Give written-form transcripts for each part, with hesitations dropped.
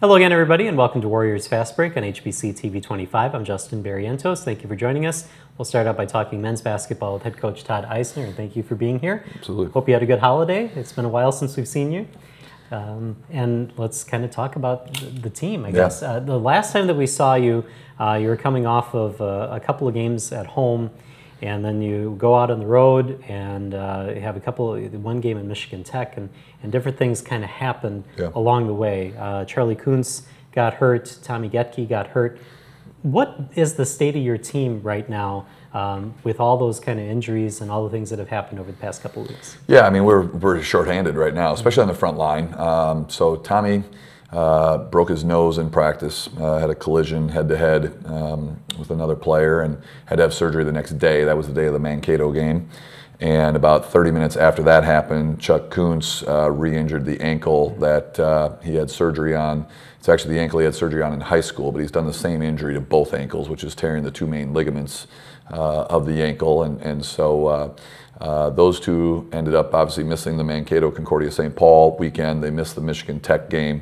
Hello again, everybody, and welcome to Warriors Fastbreak on HBC TV 25. I'm Justin Barrientos. Thank you for joining us. We'll start out by talking men's basketball with head coach Todd Eisner, and thank you for being here. Absolutely. Hope you had a good holiday. It's been a while since we've seen you. And let's kind of talk about the team, I guess. The last time that we saw you, you were coming off of a couple of games at home, and then you go out on the road and have one game in Michigan Tech, and different things kind of happened along the way. Charlie Kuntz got hurt, Tommy Getke got hurt. What is the state of your team right now with all those kind of injuries and all the things that have happened over the past couple of weeks? Yeah, I mean, we're shorthanded right now, especially on the front line. So Tommy broke his nose in practice, had a collision head-to-head with another player, and had to have surgery the next day. That was the day of the Mankato game. And about 30 minutes after that happened, Chuck Kuntz re-injured the ankle that he had surgery on. It's actually the ankle he had surgery on in high school, but he's done the same injury to both ankles, which is tearing the two main ligaments of the ankle. And so those two ended up obviously missing the Mankato Concordia St. Paul weekend. They missed the Michigan Tech game.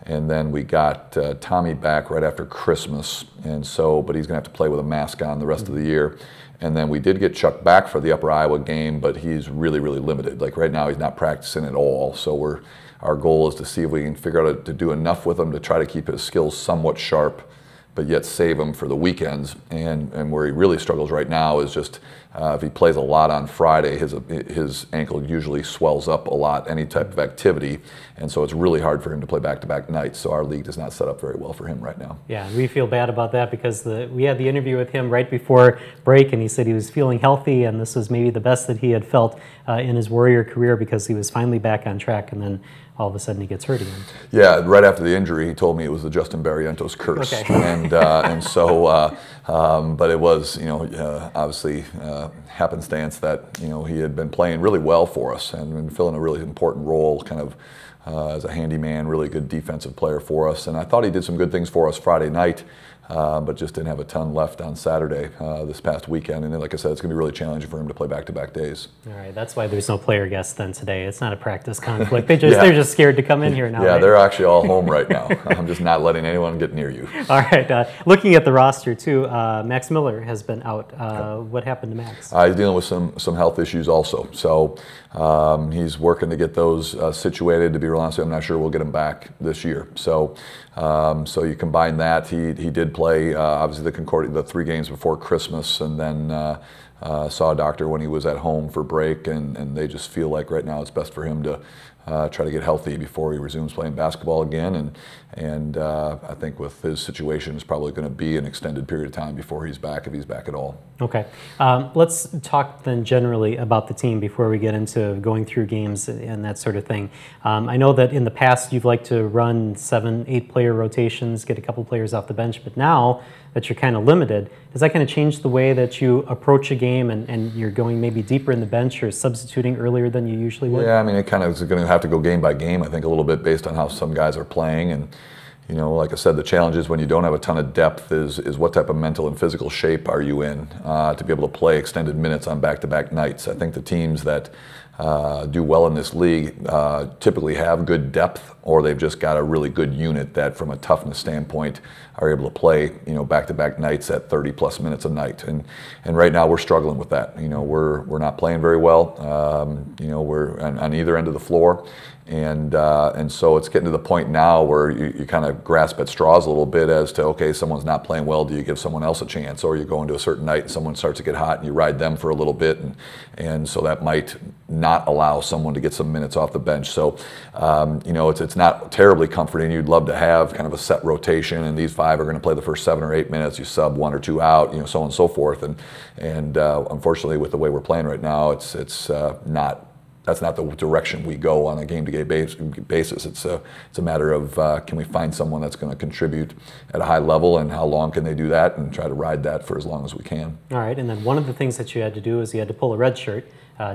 And then we got Tommy back right after Christmas, and so, but he's going to have to play with a mask on the rest of the year. And then we did get Chuck back for the Upper Iowa game, but he's really, really limited. Like right now, he's not practicing at all. So our goal is to see if we can figure out to do enough with him to try to keep his skills somewhat sharp, but yet save him for the weekends. And where he really struggles right now is just if he plays a lot on Friday, his ankle usually swells up a lot, any type of activity, and so it's really hard for him to play back-to-back nights. So our league does not set up very well for him right now. Yeah, we feel bad about that because we had the interview with him right before break, and he said he was feeling healthy, and this was maybe the best that he had felt in his Warrior career because he was finally back on track, and then all of a sudden he gets hurt again. Yeah, right after the injury, he told me it was the Justin Barrientos curse. Okay. and so, but it was, obviously happenstance that, he had been playing really well for us and been filling a really important role kind of as a handyman, really good defensive player for us. And I thought he did some good things for us Friday night, but just didn't have a ton left on Saturday this past weekend. And then, like I said, it's going to be really challenging for him to play back-to-back days. All right, that's why there's no player guests then today. It's not a practice conflict. They're just scared to come in here now. Yeah, right? They're actually all home right now. I'm just not letting anyone get near you. All right, looking at the roster too, Max Miller has been out. What happened to Max? He's dealing with some health issues also. So he's working to get those situated. To be real honest, I'm not sure we'll get him back this year. So so you combine that. He did play obviously the 3 games before Christmas, and then saw a doctor when he was at home for break, and they just feel like right now it's best for him to try to get healthy before he resumes playing basketball again. And I think with his situation, it's probably going to be an extended period of time before he's back, if he's back at all. Okay. Let's talk then generally about the team before we get into going through games and that sort of thing. I know that in the past you've liked to run 7, 8 player rotations, get a couple players off the bench, but now that you're kind of limited, does that kind of change the way that you approach a game and you're going maybe deeper in the bench or substituting earlier than you usually would? Yeah, I mean, it kind of is going to have to go game by game, I think, a little bit based on how some guys are playing. And like I said, the challenge is when you don't have a ton of depth is what type of mental and physical shape are you in to be able to play extended minutes on back-to-back nights. I think the teams that do well in this league typically have good depth, or they've just got a really good unit that from a toughness standpoint are able to play back-to-back nights at 30+ minutes a night. And right now we're struggling with that. We're not playing very well. We're on either end of the floor. And so it's getting to the point now where you kind of grasp at straws a little bit as to, okay, someone's not playing well, do you give someone else a chance? Or you go into a certain night and someone starts to get hot and you ride them for a little bit, and so that might not allow someone to get some minutes off the bench. So it's not terribly comforting. You'd love to have kind of a set rotation, and these 5 are going to play the first 7 or 8 minutes, you sub 1 or 2 out, so on and so forth. And unfortunately, with the way we're playing right now, that's not the direction we go on a game-to-game basis. It's a matter of can we find someone that's going to contribute at a high level, and how long can they do that, and try to ride that for as long as we can. All right, and then one of the things that you had to do is you had to pull a red shirt.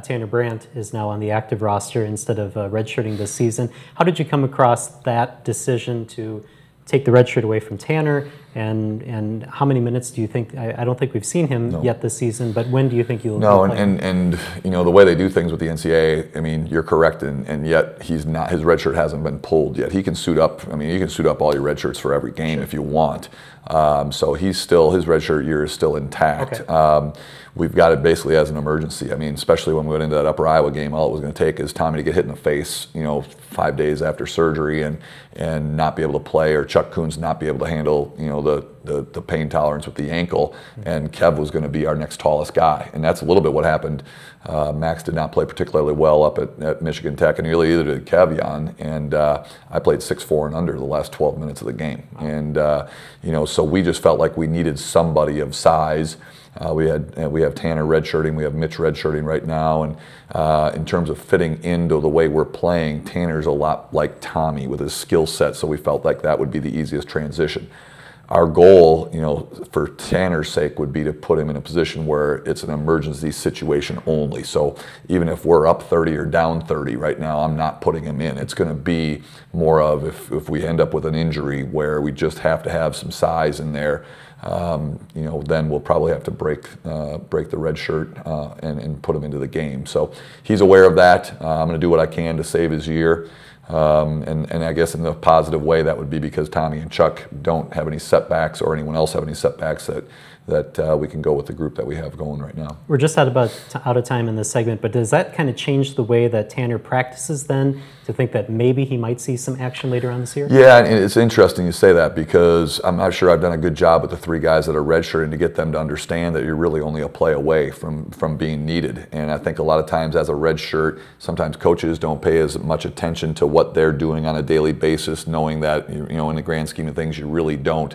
Tanner Brandt is now on the active roster instead of redshirting this season. How did you come across that decision to take the red shirt away from Tanner, and how many minutes do you think? I don't think we've seen him yet this season, but when do you think you'll? No, and you know the way they do things with the NCAA. I mean, you're correct, and yet he's not. His red shirt hasn't been pulled yet. He can suit up. I mean, you can suit up all your red shirts for every game if you want. So his red shirt year is still intact. Okay. We've got it basically as an emergency. I mean, especially when we went into that Upper Iowa game, all it was going to take is Tommy to get hit in the face, 5 days after surgery and not be able to play, or Chuck Coons not be able to handle, the pain tolerance with the ankle, and Kev was going to be our next tallest guy. And that's a little bit what happened. Max did not play particularly well up at Michigan Tech, and really either did Kevion, and I played 6'4" and under the last 12 minutes of the game. And, so we just felt like we needed somebody of size. We have Tanner redshirting, we have Mitch redshirting right now, and in terms of fitting into the way we're playing, Tanner's a lot like Tommy with his skill set, so we felt like that would be the easiest transition. Our goal, for Tanner's sake, would be to put him in a position where it's an emergency situation only. So even if we're up 30 or down 30 right now, I'm not putting him in. It's going to be more of if we end up with an injury where we just have to have some size in there, then we'll probably have to break the red shirt and put him into the game. So he's aware of that. I'm going to do what I can to save his year. And I guess in the positive way, that would be because Tommy and Chuck don't have any setbacks, or anyone else have any setbacks, that we can go with the group that we have going right now. We're just out of time in this segment, but does that kind of change the way that Tanner practices then, to think that maybe he might see some action later on this year? Yeah, and it's interesting you say that, because I'm not sure I've done a good job with the 3 guys that are redshirting to get them to understand that you're really only a play away from being needed. And I think a lot of times as a redshirt, sometimes coaches don't pay as much attention to what they're doing on a daily basis, knowing that, in the grand scheme of things, you really don't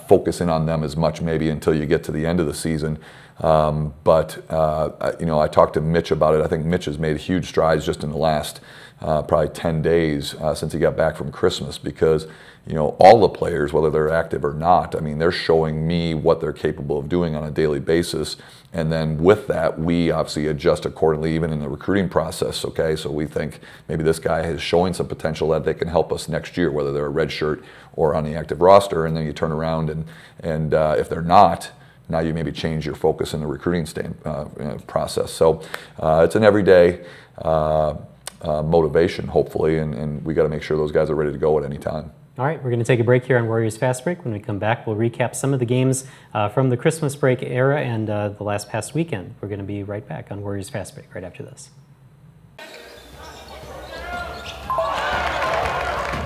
focus in on them as much maybe until you get to the end of the season. But I talked to Mitch about it. I think Mitch has made huge strides just in the last probably 10 days since he got back from Christmas, because all the players, whether they're active or not, I mean, they're showing me what they're capable of doing on a daily basis. And then with that, we obviously adjust accordingly, even in the recruiting process. Okay, so we think maybe this guy is showing some potential that they can help us next year, whether they're a red shirt or on the active roster. And then you turn around and if they're not, now you maybe change your focus in the recruiting process. So it's an everyday motivation, hopefully, and we got to make sure those guys are ready to go at any time. All right, we're going to take a break here on Warriors Fast Break. When we come back, we'll recap some of the games from the Christmas break era and the past weekend. We're going to be right back on Warriors Fast Break right after this.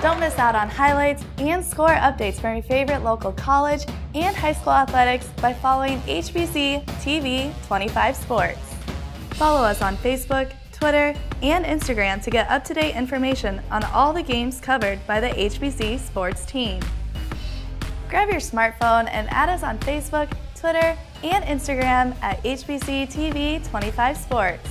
Don't miss out on highlights and score updates from your favorite local college and high school athletics by following HBC TV 25 Sports. Follow us on Facebook, Twitter, and Instagram to get up-to-date information on all the games covered by the HBC sports team. Grab your smartphone and add us on Facebook, Twitter, and Instagram at HBC TV 25 Sports.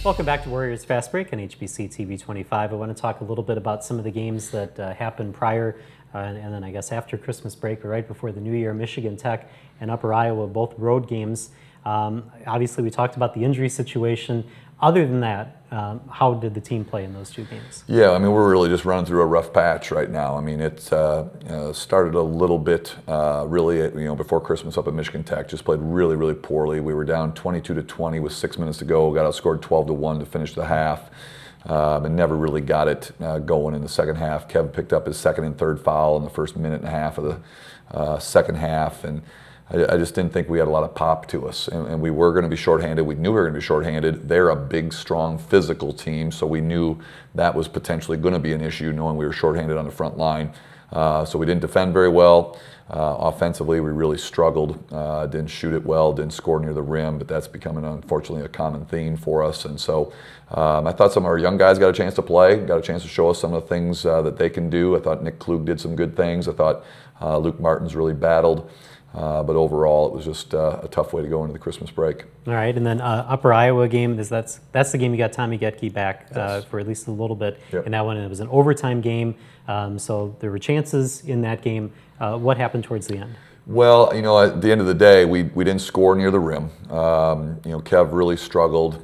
Welcome back to Warriors Fast Break on HBC TV 25. I want to talk a little bit about some of the games that happened prior and then I guess after Christmas break, or right before the New Year. Michigan Tech and Upper Iowa, both road games. Obviously, we talked about the injury situation. Other than that, how did the team play in those 2 games? Yeah, I mean, we're really just running through a rough patch right now. I mean, it started a little bit really, before Christmas up at Michigan Tech. Just played really, really poorly. We were down 22-20 with 6 minutes to go. Got outscored 12-1 to finish the half, and never really got it going in the second half. Kevin picked up his second and third foul in the first minute and a half of the second half, and I just didn't think we had a lot of pop to us, and we were going to be shorthanded. We knew we were going to be shorthanded. They're a big, strong, physical team, so we knew that was potentially going to be an issue, knowing we were shorthanded on the front line. So we didn't defend very well. Offensively, we really struggled. Didn't shoot it well, didn't score near the rim, but that's becoming, unfortunately, a common theme for us. And so I thought some of our young guys got a chance to play, got a chance to show us some of the things that they can do. I thought Nick Klug did some good things. I thought Luke Martins really battled. But overall, it was just a tough way to go into the Christmas break. All right, and then Upper Iowa game, that's the game you got Tommy Getke back for at least a little bit. Yep. And that one, it was an overtime game, so there were chances in that game. What happened towards the end? Well, at the end of the day, we didn't score near the rim. Kev really struggled.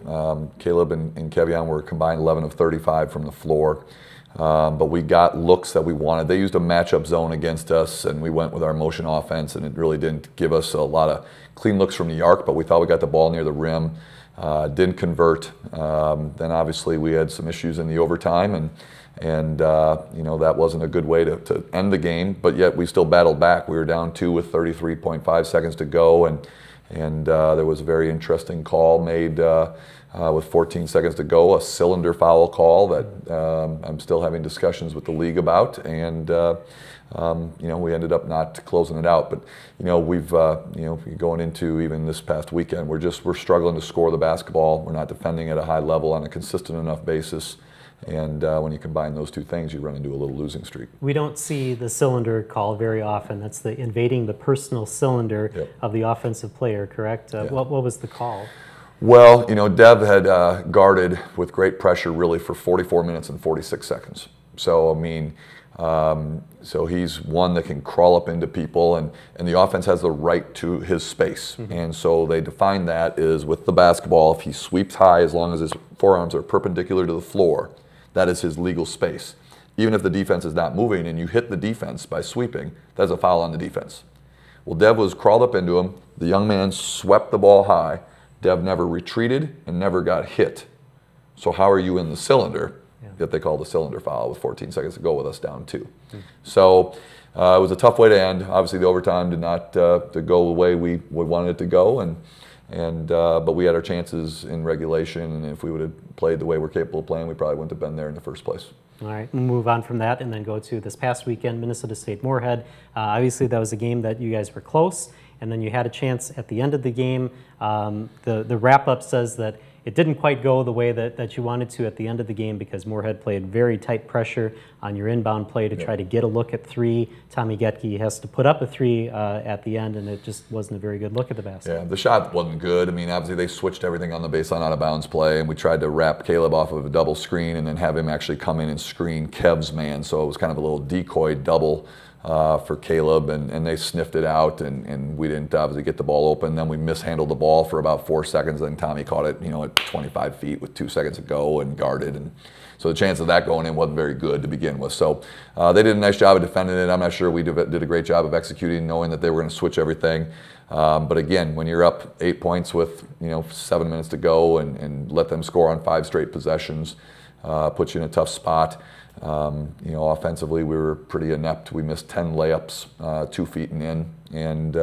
Caleb and Kevion were combined 11 of 35 from the floor. But we got looks that we wanted. They used a matchup zone against us, and we went with our motion offense, and it really didn't give us a lot of clean looks from the arc, but we thought we got the ball near the rim. Didn't convert. Then obviously we had some issues in the overtime, and that wasn't a good way to end the game, but yet we still battled back. We were down 2 with 33.5 seconds to go, and there was a very interesting call made with 14 seconds to go, a cylinder foul call that I'm still having discussions with the league about, and we ended up not closing it out. But we've going into even this past weekend, we're struggling to score the basketball. We're not defending at a high level on a consistent enough basis. And when you combine those two things, you run into a little losing streak. We don't see the cylinder call very often. That's the invading the personal cylinder of the offensive player, correct? What was the call? Well, Dev had guarded with great pressure really for 44 minutes and 46 seconds. So, so he's one that can crawl up into people, and the offense has the right to his space. Mm-hmm. And so they define that is with the basketball, if he sweeps high, as long as his forearms are perpendicular to the floor, that is his legal space. Even if the defense is not moving and you hit the defense by sweeping, that's a foul on the defense. Well, Dev was crawled up into him. The young man swept the ball high. Dev never retreated and never got hit. So how are you in the cylinder? Yet they called a cylinder foul with 14 seconds to go with us down 2. So it was a tough way to end. Obviously, the overtime did not to go the way we wanted it to go, but we had our chances in regulation, and if we would have played the way we're capable of playing, we probably wouldn't have been there in the first place. All right, we'll move on from that and then go to this past weekend, Minnesota State Moorhead. Obviously, that was a game that you guys were close, and then you had a chance at the end of the game. The wrap-up says that it didn't quite go the way that you wanted to at the end of the game because Moorhead played very tight pressure on your inbound play to try to get a look at 3. Tommy Getke has to put up a 3 at the end, and it just wasn't a very good look at the basket. Yeah, the shot wasn't good. Obviously they switched everything on the baseline out of bounds play, and we tried to wrap Caleb off of a double screen and then have him actually come in and screen Kev's man. So it was kind of a little decoy double for Caleb, and they sniffed it out, and we didn't obviously get the ball open. Then we mishandled the ball for about 4 seconds, then Tommy caught it at 25 feet with 2 seconds to go and guarded, and so the chance of that going in wasn't very good to begin with. So they did a nice job of defending it. I'm not sure we did a great job of executing, knowing that they were going to switch everything. But again, when you're up 8 points with 7 minutes to go and let them score on 5 straight possessions, puts you in a tough spot. Offensively, we were pretty inept. We missed 10 layups, 2 feet and in, and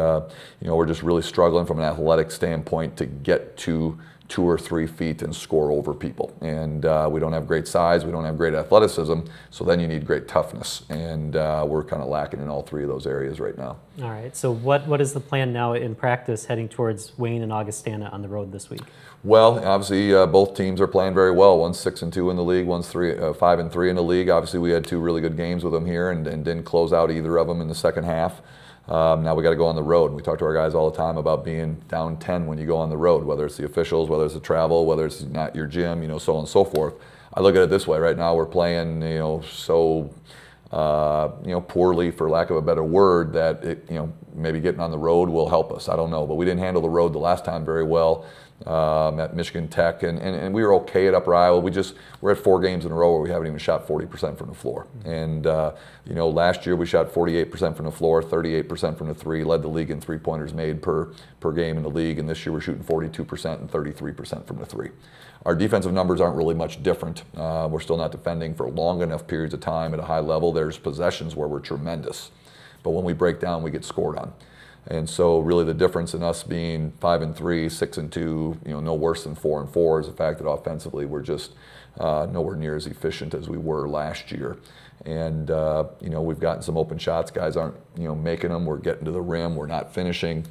we're just really struggling from an athletic standpoint to get to 2 or 3 feet and score over people. And we don't have great size, we don't have great athleticism, so then you need great toughness, and we're kind of lacking in all 3 of those areas right now. All right, so what is the plan now in practice heading towards Wayne and Augustana on the road this week? Well, obviously both teams are playing very well. One's 6-2 in the league, one's 5-3 in the league. Obviously we had 2 really good games with them here and didn't close out either of them in the second half. Now we got to go on the road. We talk to our guys all the time about being down 10 when you go on the road, whether it's the officials, whether it's the travel, whether it's not your gym, so on and so forth. I look at it this way: right now we're playing, poorly, for lack of a better word, that maybe getting on the road will help us. I don't know, but we didn't handle the road the last time very well. At Michigan Tech, and we were okay at Upper Iowa. We're at 4 games in a row where we haven't even shot 40% from the floor. And last year we shot 48% from the floor, 38% from the 3, led the league in 3-pointers made per game in the league. And this year we're shooting 42% and 33% from the 3. Our defensive numbers aren't really much different. We're still not defending for long enough periods of time at a high level. There's possessions where we're tremendous, but when we break down, we get scored on. And so really the difference in us being 5-3, 6-2, no worse than 4-4 is the fact that offensively we're just nowhere near as efficient as we were last year. And we've gotten some open shots. Guys aren't making them. We're getting to the rim. We're not finishing.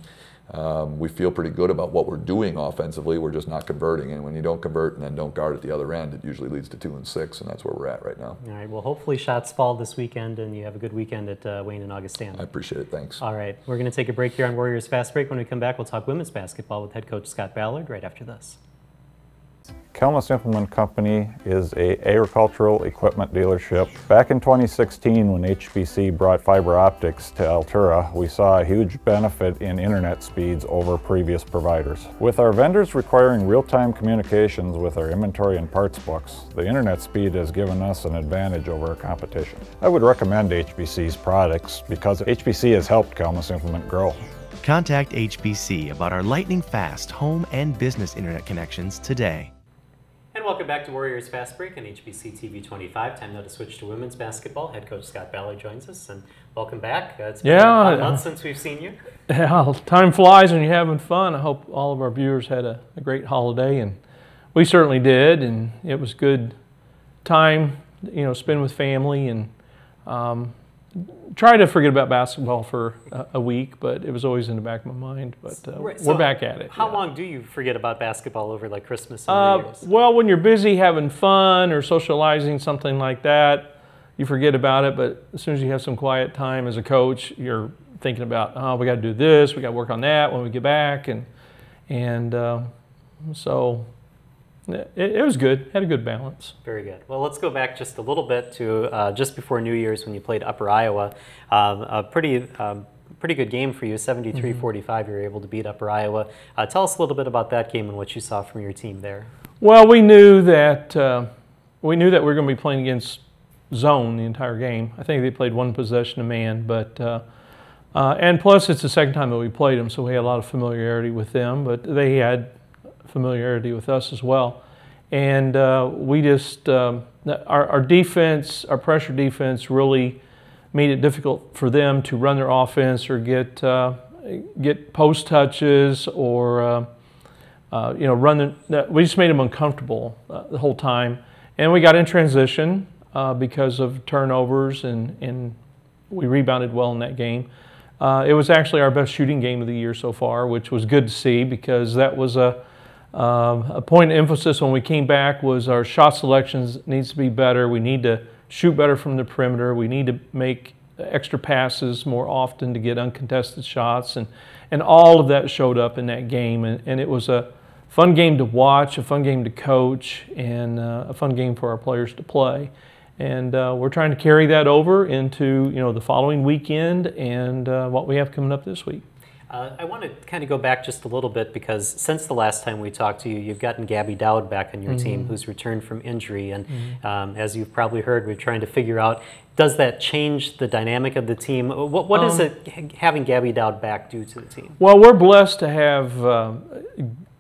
We feel pretty good about what we're doing offensively. We're just not converting. And when you don't convert and then don't guard at the other end, it usually leads to 2 and 6, and that's where we're at right now. All right. Well, hopefully shots fall this weekend, and you have a good weekend at Wayne and Augustana. I appreciate it. Thanks. All right. We're going to take a break here on Warriors Fast Break. When we come back, we'll talk women's basketball with head coach Scott Ballard right after this. Kelmus Implement Company is an agricultural equipment dealership. Back in 2016, when HBC brought fiber optics to Altura, we saw a huge benefit in internet speeds over previous providers. With our vendors requiring real-time communications with our inventory and parts books, the internet speed has given us an advantage over our competition. I would recommend HBC's products because HBC has helped Kelmus Implement grow. Contact HBC about our lightning-fast home and business internet connections today. And welcome back to Warriors Fast Break on HBC TV 25. Time now to switch to women's basketball. Head coach Scott Balley joins us, and welcome back. It's been a month since we've seen you. Yeah, time flies when you're having fun. I hope all of our viewers had a great holiday, and we certainly did. And it was good time, spend with family, and try to forget about basketball for a week, but it was always in the back of my mind. But we're back at it. How long do you forget about basketball over like Christmas and New Year's? Well, when you're busy having fun or socializing, something like that, you forget about it. But as soon as you have some quiet time as a coach, you're thinking about, oh, we got to do this, we got to work on that when we get back, and so it was good. Had a good balance. Very good. Well, let's go back just a little bit to just before New Year's when you played Upper Iowa. A pretty good game for you, 73-45. You were able to beat Upper Iowa. Tell us a little bit about that game and what you saw from your team there. Well, we knew that we were going to be playing against zone the entire game. I think they played one possession of man, but and plus it's the second time that we played them, so we had a lot of familiarity with them. But they had familiarity with us as well, and we just our defense, our pressure defense, really made it difficult for them to run their offense or get post touches or we just made them uncomfortable the whole time, and we got in transition because of turnovers, and we rebounded well in that game. It was actually our best shooting game of the year so far, which was good to see because that was a point of emphasis when we came back was our shot selections needs to be better. We need to shoot better from the perimeter. We need to make extra passes more often to get uncontested shots, and all of that showed up in that game. And it was a fun game to watch, a fun game to coach, and a fun game for our players to play. And we're trying to carry that over into the following weekend and what we have coming up this week. I want to kind of go back just a little bit because since the last time we talked to you, you've gotten Gabby Dowd back on your team, who's returned from injury. And as you've probably heard, we're trying to figure out, does that change the dynamic of the team? What does having Gabby Dowd back do to the team? Well, we're blessed to have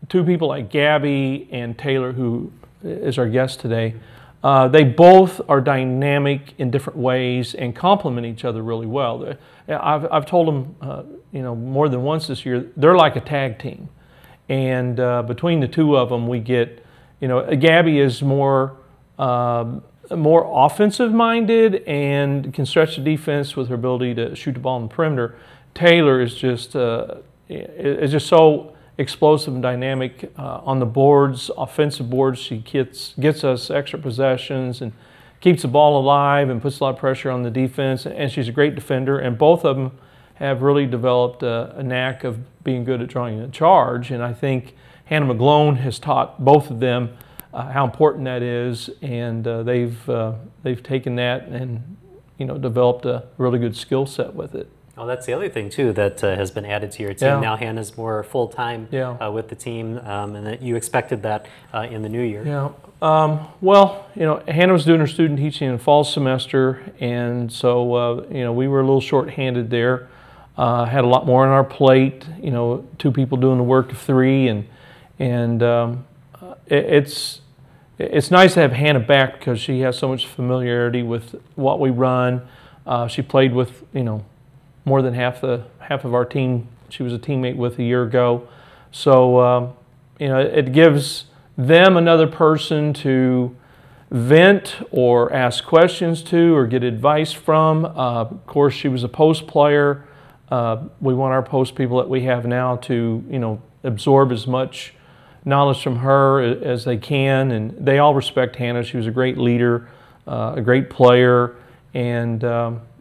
two people like Gabby and Taylor, who is our guest today. They both are dynamic in different ways and complement each other really well. I've told them, more than once this year, they're like a tag team. And between the two of them, we get, Gabby is more offensive-minded and can stretch the defense with her ability to shoot the ball in the perimeter. Taylor is just so explosive and dynamic on the boards, offensive boards. She gets us extra possessions and keeps the ball alive and puts a lot of pressure on the defense, and she's a great defender, and both of them have really developed a knack of being good at drawing a charge, and I think Hannah McGlone has taught both of them how important that is, and they've taken that and developed a really good skill set with it. Well, that's the other thing, too, that has been added to your team. Yeah. Now Hannah's more full-time with the team, and that you expected that in the new year. Yeah. Well, Hannah was doing her student teaching in the fall semester, and so, we were a little short-handed there. Had a lot more on our plate, two people doing the work of three, and it's nice to have Hannah back because she has so much familiarity with what we run. She played with, more than half of our team she was a teammate with a year ago. So, it gives them another person to vent or ask questions to or get advice from. Of course, she was a post player. We want our post people that we have now to, absorb as much knowledge from her as they can, and they all respect Hannah. She was a great leader, a great player, and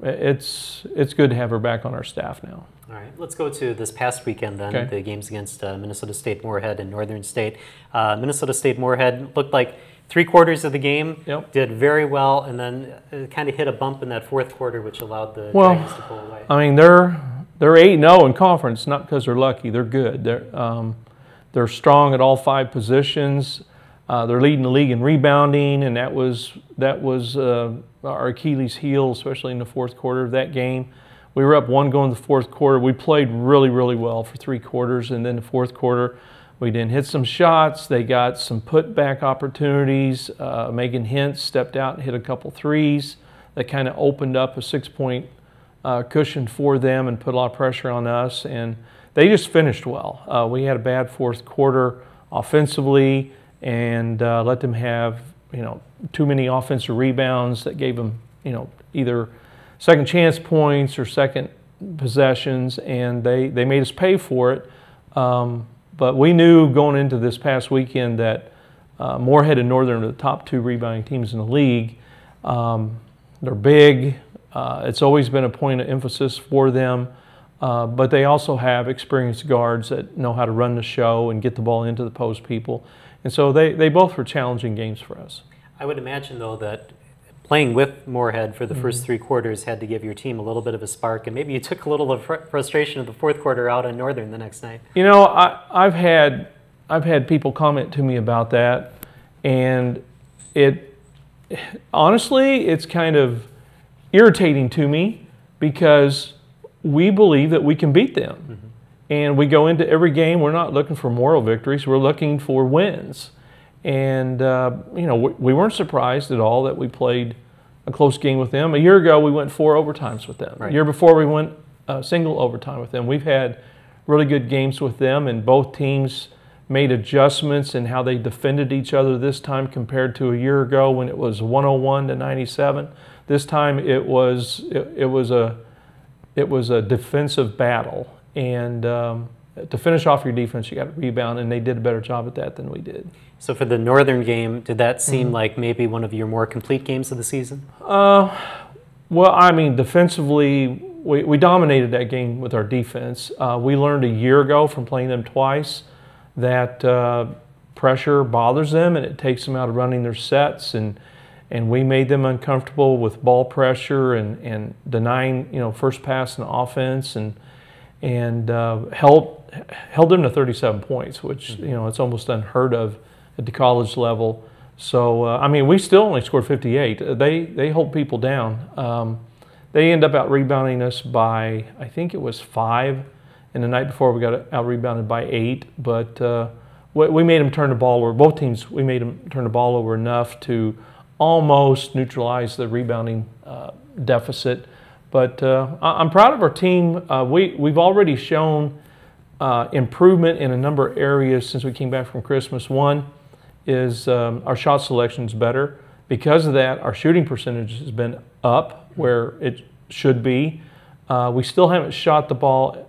it's good to have her back on our staff now. All right, let's go to this past weekend then, the games against Minnesota State Moorhead and Northern State. Minnesota State Moorhead looked like 3/4 of the game, did very well, and then kind of hit a bump in that fourth quarter, which allowed the Dragons to pull away. I mean, they're 8-0 in conference, not because they're lucky. They're good. They're strong at all 5 positions. They're leading the league in rebounding, and that was our Achilles heel, especially in the fourth quarter of that game. We were up 1 going to the fourth quarter. We played really, really well for 3 quarters, and then the fourth quarter, we didn't hit some shots. They got some putback opportunities. Megan Hintz stepped out and hit a couple threes that kind of opened up a 6-point cushion for them and put a lot of pressure on us, and they just finished well. We had a bad fourth quarter offensively and let them have too many offensive rebounds that gave them either second chance points or second possessions, and they made us pay for it. But we knew going into this past weekend that Moorhead and Northern are the top 2 rebounding teams in the league. They're big. It's always been a point of emphasis for them, but they also have experienced guards that know how to run the show and get the ball into the post people. And so they both were challenging games for us. I would imagine, though, that playing with Moorhead for the first 3 quarters had to give your team a little bit of a spark, and maybe you took a little of frustration of the fourth quarter out on Northern the next night. I've had people comment to me about that, and honestly, it's kind of irritating to me because we believe that we can beat them. And we go into every game, we're not looking for moral victories, we're looking for wins. And, we weren't surprised at all that we played a close game with them. A year ago, we went 4 overtimes with them. Right. A year before, we went single overtime with them. We've had really good games with them, and both teams made adjustments in how they defended each other this time compared to a year ago when it was 101-97. This time it was a defensive battle, and to finish off your defense, you got to rebound, and they did a better job at that than we did. So for the Northern game, did that seem like maybe one of your more complete games of the season? Well, I mean, defensively, we dominated that game with our defense. We learned a year ago from playing them twice that pressure bothers them, and it takes them out of running their sets, and we made them uncomfortable with ball pressure and denying first pass and offense, and held them to 37 points, which it's almost unheard of at the college level. So I mean, we still only scored 58. They hold people down. They end up out rebounding us by, I think it was 5, and the night before we got out rebounded by 8. But we made them turn the ball over. Both teams, we made them turn the ball over enough to almost neutralize the rebounding deficit. But I'm proud of our team. We've already shown improvement in a number of areas since we came back from Christmas. One is our shot selection is better. Because of that, our shooting percentage has been up where it should be. We still haven't shot the ball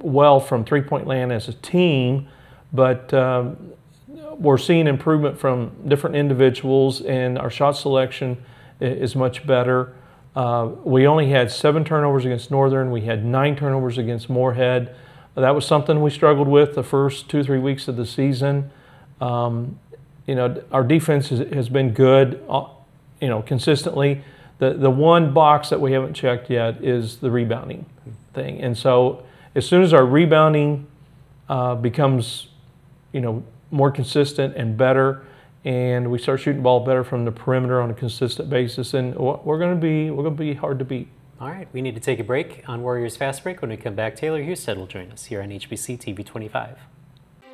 well from three-point land as a team, but we're seeing improvement from different individuals, and our shot selection is much better. We only had 7 turnovers against Northern. We had 9 turnovers against Moorhead. That was something we struggled with the first 2-3 weeks of the season. Our defense has been good, consistently. The one box that we haven't checked yet is the rebounding thing. And so as soon as our rebounding becomes, more consistent and better, and we start shooting the ball better from the perimeter on a consistent basis, and we're going to be hard to beat. All right, we need to take a break on Warriors Fast Break. When we come back, Taylor Husted will join us here on HBC TV 25.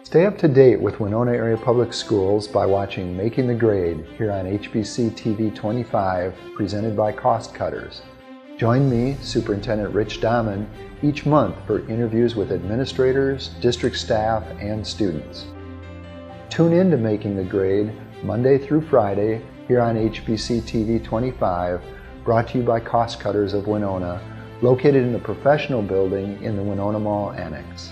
Stay up to date with Winona Area Public Schools by watching Making the Grade here on HBC TV 25, presented by Cost Cutters. Join me, Superintendent Rich Dahman, each month for interviews with administrators, district staff, and students. Tune in to Making the Grade Monday through Friday here on HBC TV 25, brought to you by Cost Cutters of Winona, located in the professional building in the Winona Mall Annex.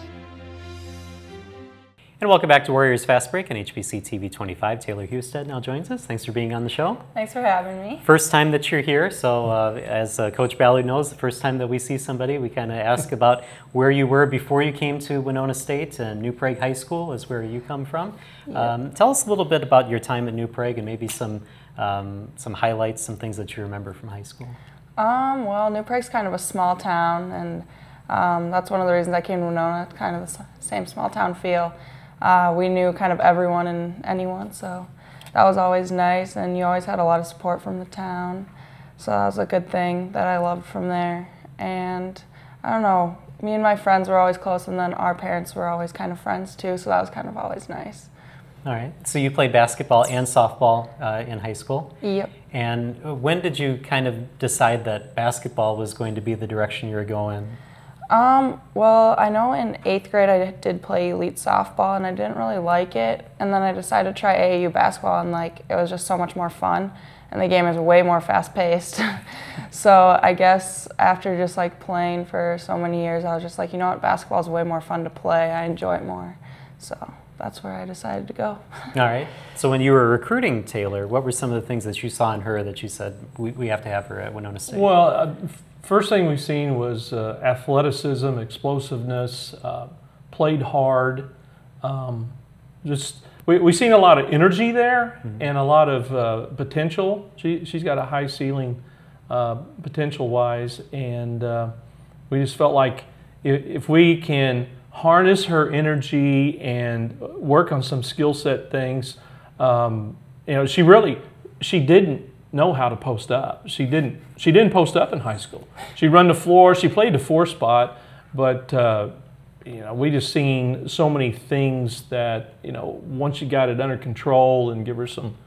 And welcome back to Warriors Fast Break on HBC TV 25. Taylor Husted now joins us. Thanks for being on the show. Thanks for having me. First time that you're here, so as Coach Ballard knows, the first time that we see somebody, we kind of ask about where you were before you came to Winona State, and New Prague High School is where you come from. Yep. Tell us a little bit about your time at New Prague and maybe some highlights, some things that you remember from high school. Well, New Prague's kind of a small town, and that's one of the reasons I came to Winona, kind of the same small town feel. We knew kind of everyone and anyone, so that was always nice, and you always had a lot of support from the town, so that was a good thing that I loved from there. And I don't know, me and my friends were always close, and then our parents were always kind of friends too, so that was kind of always nice. All right, so you played basketball and softball in high school? Yep. And when did you kind of decide that basketball was going to be the direction you were going? Well, I know in 8th grade I did play elite softball and I didn't really like it, and then I decided to try AAU basketball, and it was just so much more fun, and the game is way more fast-paced. So I guess after just playing for so many years, I was just like, you know what, basketball is way more fun to play. I enjoy it more. So that's where I decided to go. All right. So when you were recruiting Taylor, what were some of the things that you saw in her that you said, we have to have her at Winona State? Well, first thing we've seen was athleticism, explosiveness, played hard. We've seen a lot of energy there, mm-hmm. and a lot of potential. She's got a high ceiling potential-wise, and we just felt like if we can harness her energy and work on some skill set things, she didn't know how to post up. She didn't post up in high school. She'd run the floor. She played the 4 spot, but we just seen so many things that once you got it under control and give her some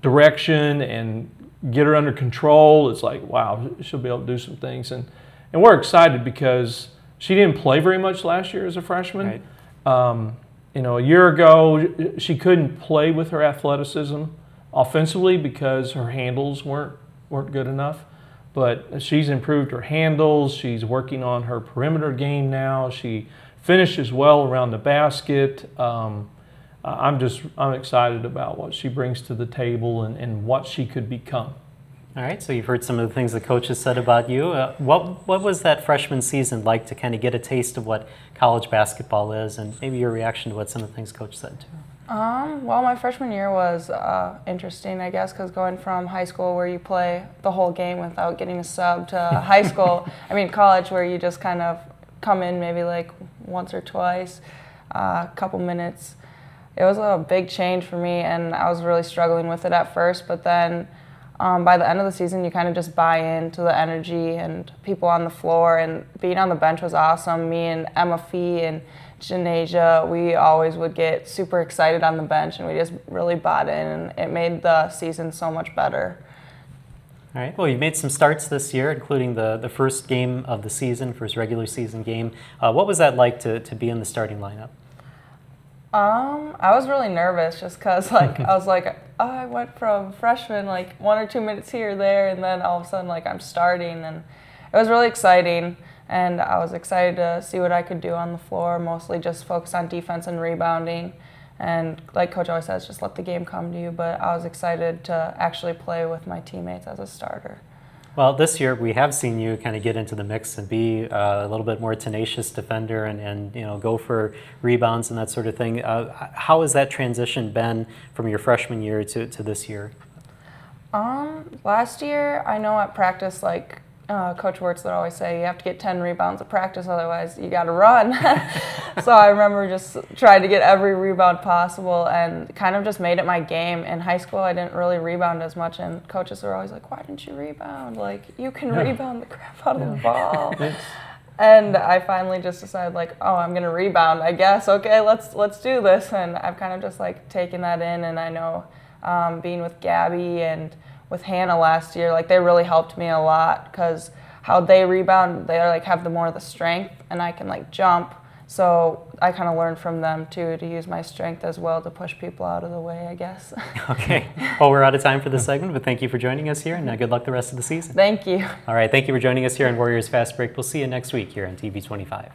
direction and get her under control, it's like, wow, she'll be able to do some things. And we're excited because she didn't play very much last year as a freshman. Right. A year ago she couldn't play with her athleticism offensively because her handles weren't good enough, but she's improved her handles. She's working on her perimeter game now. She finishes well around the basket. I'm excited about what she brings to the table and what she could become. All right, so you've heard some of the things the coaches said about you. What was that freshman season like to kind of get a taste of what college basketball is, and maybe your reaction to what some of the things coach said too? Well, my freshman year was interesting, I guess, because going from high school where you play the whole game without getting a sub to college where you just kind of come in maybe once or twice, a couple minutes. It was a big change for me, and I was really struggling with it at first, but then by the end of the season, you kind of just buy into the energy and people on the floor, and being on the bench was awesome. Me and Emma Fee and Janasia, we always would get super excited on the bench, and we just really bought in, and it made the season so much better. All right, well, you made some starts this year, including the first game of the season, first regular season game. What was that like to be in the starting lineup? I was really nervous just because I was like, oh, I went from freshman 1 or 2 minutes here or there, and then all of a sudden I'm starting, and it was really exciting, and I was excited to see what I could do on the floor, mostly just focus on defense and rebounding, and like Coach always says, just let the game come to you, but I was excited to actually play with my teammates as a starter. Well, this year we have seen you kind of get into the mix and be a little bit more tenacious defender and go for rebounds and that sort of thing. How has that transition been from your freshman year to this year? Last year, I know at practice, Coach Wirtz would always say, you have to get 10 rebounds at practice, otherwise you got to run. So I remember just trying to get every rebound possible and kind of just made it my game. In high school, I didn't really rebound as much, and coaches were always like, why didn't you rebound? You can rebound the crap out of the ball. And I finally just decided, oh, I'm going to rebound, I guess. Okay, let's do this. And I've kind of just taken that in, and I know being with Gabby and with Hannah last year, they really helped me a lot because how they rebound, they have the more of the strength, and I can jump. So I kind of learned from them too to use my strength as well to push people out of the way, I guess. Okay. Well, we're out of time for this segment, but thank you for joining us here, and good luck the rest of the season. Thank you. All right. Thank you for joining us here on Warriors Fast Break. We'll see you next week here on TV 25.